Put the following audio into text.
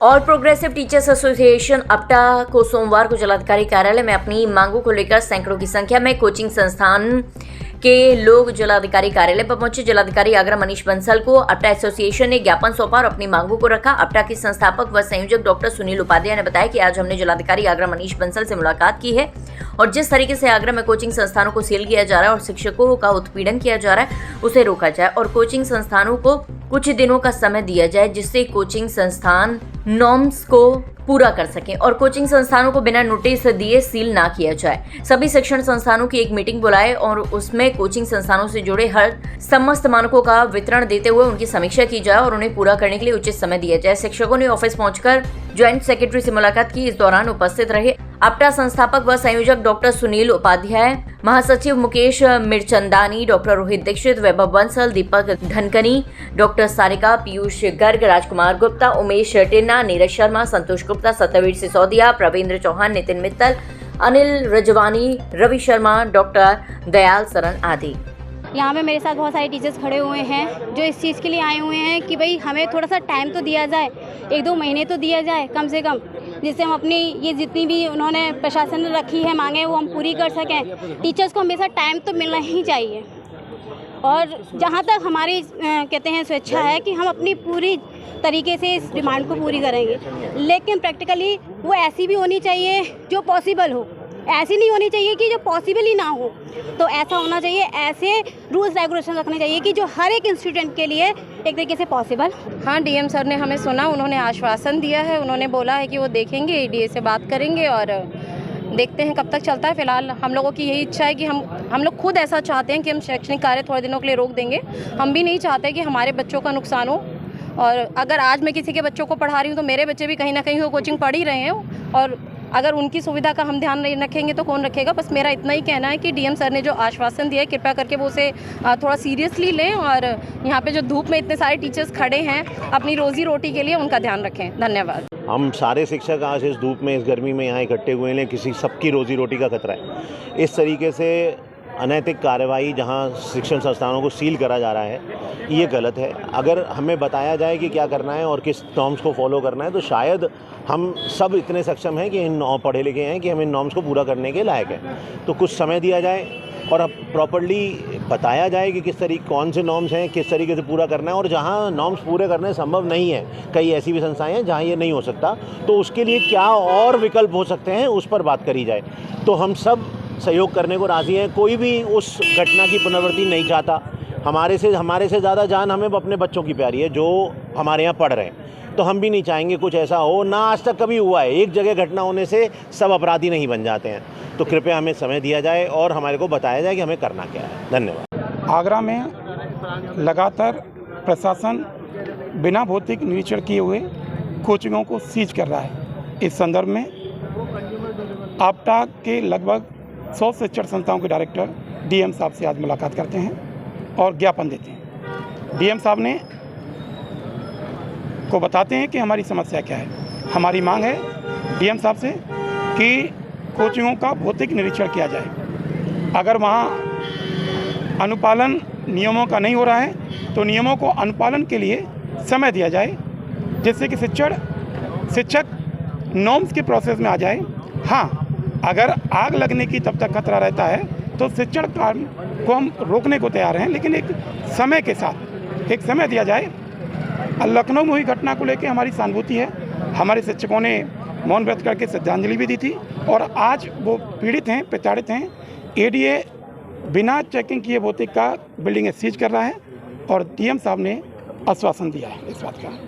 All progressive teachers association अपटा को सोमवार को जिलाधिकारी कार्यालय में अपनी मांगों को लेकर सैकड़ों की संख्या में कोचिंग संस्थान के लोग जिलाधिकारी कार्यालय पर पहुंचे। जिलाधिकारी आगरा मनीष बंसल को अपटा एसोसिएशन ने ज्ञापन सौंपा और अपनी मांगों को रखा। अपटा के संस्थापक व संयोजक डॉक्टर सुनील उपाध्याय ने बताया कि आज हमने जिलाधिकारी आगरा मनीष बंसल से मुलाकात की है और जिस तरीके से आगरा में कोचिंग संस्थानों को सील किया जा रहा है और शिक्षकों का उत्पीड़न किया जा रहा है उसे रोका जाए और कोचिंग संस्थानों को कुछ दिनों का समय दिया जाए जिससे कोचिंग संस्थान नॉर्म्स को पूरा कर सकें और कोचिंग संस्थानों को बिना नोटिस दिए सील ना किया जाए। सभी शिक्षण संस्थानों की एक मीटिंग बुलाए और उसमें कोचिंग संस्थानों से जुड़े हर समस्त मानकों का वितरण देते हुए उनकी समीक्षा की जाए और उन्हें पूरा करने के लिए उचित समय दिया जाए। शिक्षकों ने ऑफिस पहुंचकर ज्वाइंट सेक्रेटरी से मुलाकात की। इस दौरान उपस्थित रहे अपटा संस्थापक व संयोजक डॉक्टर सुनील उपाध्याय, महासचिव मुकेश मिर्चंदानी, डॉक्टर रोहित दीक्षित, वैभव बंसल, दीपक धनकनी, डॉक्टर सारिका, पीयूष गर्ग, राजकुमार गुप्ता, उमेश टिन्ना, नीरज शर्मा, संतोष गुप्ता, सत्यवीर सिसोदिया, प्रवींद्र चौहान, नितिन मित्तल, अनिल रजवानी, रवि शर्मा, डॉक्टर दयाल सरन आदि। यहाँ पे मेरे साथ बहुत सारे टीचर्स खड़े हुए हैं जो इस चीज़ के लिए आए हुए हैं कि भाई हमें थोड़ा सा टाइम तो दिया जाए, 1-2 महीने तो दिया जाए कम से कम, जिससे हम अपनी ये जितनी भी उन्होंने प्रशासन ने रखी है मांगे वो हम पूरी कर सकें। टीचर्स को हमेशा टाइम तो मिलना ही चाहिए और जहाँ तक हमारी कहते हैं स्वेच्छा है कि हम अपनी पूरी तरीके से इस डिमांड को पूरी करेंगे, लेकिन प्रैक्टिकली वो ऐसी भी होनी चाहिए जो पॉसिबल हो, ऐसी नहीं होनी चाहिए कि जो पॉसिबल ही ना हो। तो ऐसा होना चाहिए, ऐसे रूल्स रेगुलेशन रखने चाहिए कि जो हर एक स्टूडेंट के लिए एक तरीके से पॉसिबल। हाँ, डीएम सर ने हमें सुना, उन्होंने आश्वासन दिया है, उन्होंने बोला है कि वो देखेंगे, एडीए से बात करेंगे और देखते हैं कब तक चलता है। फिलहाल हम लोगों की यही इच्छा है कि हम लोग खुद ऐसा चाहते हैं कि हम शैक्षणिक कार्य थोड़े दिनों के लिए रोक देंगे। हम भी नहीं चाहते कि हमारे बच्चों का नुकसान हो और अगर आज मैं किसी के बच्चों को पढ़ा रही हूँ तो मेरे बच्चे भी कहीं ना कहीं वो कोचिंग पढ़ ही रहे हैं और अगर उनकी सुविधा का हम ध्यान नहीं रखेंगे तो कौन रखेगा। बस मेरा इतना ही कहना है कि डीएम सर ने जो आश्वासन दिया है कृपया करके वो उसे थोड़ा सीरियसली लें और यहाँ पे जो धूप में इतने सारे टीचर्स खड़े हैं अपनी रोजी रोटी के लिए उनका ध्यान रखें। धन्यवाद। हम सारे शिक्षक आज इस धूप में, इस गर्मी में यहाँ इकट्ठे हुए हैं, किसी सबकी रोजी रोटी का खतरा है। इस तरीके से अनैतिक कार्रवाई जहाँ शिक्षण संस्थानों को सील करा जा रहा है ये गलत है। अगर हमें बताया जाए कि क्या करना है और किस नॉर्म्स को फॉलो करना है तो शायद हम सब इतने सक्षम हैं कि इन पढ़े लिखे हैं कि हम इन नॉर्म्स को पूरा करने के लायक हैं। तो कुछ समय दिया जाए और अब प्रॉपर्ली बताया जाए कि किस तरीके कौन से नॉर्म्स हैं, किस तरीके से पूरा करना है और जहाँ नॉर्म्स पूरे करने संभव नहीं है, कई ऐसी भी संस्थाएं हैं जहाँ ये नहीं हो सकता, तो उसके लिए क्या और विकल्प हो सकते हैं उस पर बात करी जाए। तो हम सब सहयोग करने को राज़ी हैं। कोई भी उस घटना की पुनरावृत्ति नहीं चाहता। हमारे से ज़्यादा जान हमें अपने बच्चों की प्यारी है जो हमारे यहाँ पढ़ रहे हैं, तो हम भी नहीं चाहेंगे कुछ ऐसा हो, ना आज तक कभी हुआ है। एक जगह घटना होने से सब अपराधी नहीं बन जाते हैं। तो कृपया हमें समय दिया जाए और हमारे को बताया जाए कि हमें करना क्या है। धन्यवाद। आगरा में लगातार प्रशासन बिना भौतिक निरीक्षण किए हुए कोचिंगों को सीज कर रहा है। इस संदर्भ में आपटा के लगभग 100 शिक्षण संस्थाओं के डायरेक्टर डीएम साहब से आज मुलाकात करते हैं और ज्ञापन देते हैं। डीएम साहब ने को बताते हैं कि हमारी समस्या क्या है। हमारी मांग है डीएम साहब से कि कोचिंगों का भौतिक निरीक्षण किया जाए। अगर वहाँ अनुपालन नियमों का नहीं हो रहा है तो नियमों को अनुपालन के लिए समय दिया जाए जिससे कि शिक्षक नॉर्म्स के प्रोसेस में आ जाए। हाँ, अगर आग लगने की तब तक खतरा रहता है तो शिक्षण कार्य को हम रोकने को तैयार हैं, लेकिन एक समय के साथ एक समय दिया जाए। लखनऊ में हुई घटना को लेकर हमारी सहानुभूति है। हमारे शिक्षकों ने मौन व्रत करके श्रद्धांजलि भी दी थी और आज वो पीड़ित हैं, प्रताड़ित हैं। एडीए बिना चेकिंग किए भौतिक का बिल्डिंग सीज कर रहा है और डीएम साहब ने आश्वासन दिया है इस बात का।